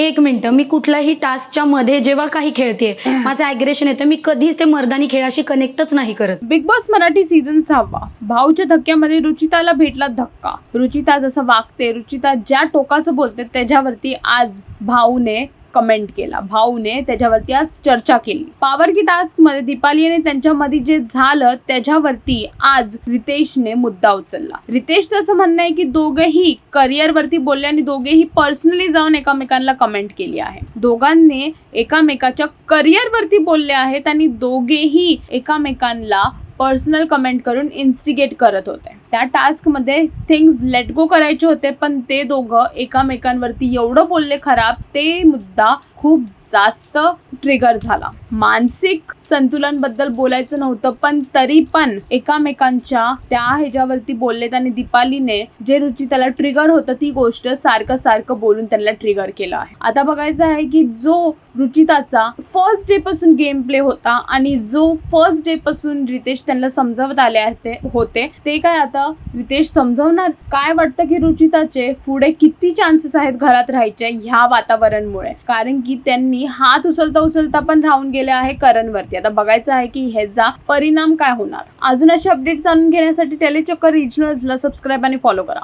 1 minute, मी कुठल्याही टास्कच्या मध्ये जेव्हा काही खेळते माझं ॲग्रेशन येतं, मी कधीच ते मर्दानी खेळाशी कनेक्टच नाही करत. बिग बॉस मराठी सीझन 6 भाऊच्या धक्क्यामध्ये रुचिताला भेटला धक्का. रुचिता जसं वागते, रुचिता ज्या टोकाचं बोलते त्याच्यावरती आज भाऊने कमेंट केला, भाऊने त्याच्यावरती आज चर्चा केली. पॉवर की टास्क मध्ये दीपाली आणि त्यांच्यामध्ये जे झालं त्याच्यावरती आज रितेशने मुद्दा उचलला. रितेशचं असं म्हणणं आहे की दोघेही करिअरवरती बोलले आणि दोघेही पर्सनली जाऊन एकमेकांना कमेंट केली आहे. दोघांनी एकामेकाच्या करिअरवरती बोलले आहेत आणि दोघेही एकामेकांना पर्सनल कमेंट करून इन्स्टिगेट करत होते. त्या टास्कमध्ये थिंग्स लेट गो करायचे होते, पण ते दोघं एकामेकांवरती एवढं बोलले खराब, ते मुद्दा खूप जास्त ट्रिगर झाला. मानसिक संतुलनबद्दल बोलायचं नव्हतं, पण तरी पण एकामेकांच्या त्या ह्याच्यावरती बोललेत आणि दीपालीने जे रुचिताला ट्रिगर होतं ती गोष्ट सारखं बोलून त्यांना ट्रिगर केलं आहे. आता बघायचं आहे की जो रुचिताचा फर्स्ट डे पासून गेम प्ले होता आणि जो फर्स्ट डे पासून रितेश त्यांना समजावत आले होते ते काय आता रितेश समजवणार. काय वाटतं की रुचिताचे पुढे किती चान्सेस आहेत घरात राहायचे ह्या वातावरणामुळे, कारण की त्यांनी हात उचलता पण राहून गेले आहे करणवरती. आता बघायचं आहे की ह्याचा परिणाम काय होणार. अजून असे अपडेट्स जाणून घेण्यासाठी टेलीचक्कर रिजनल्सला सबस्क्राईब आणि फॉलो करा.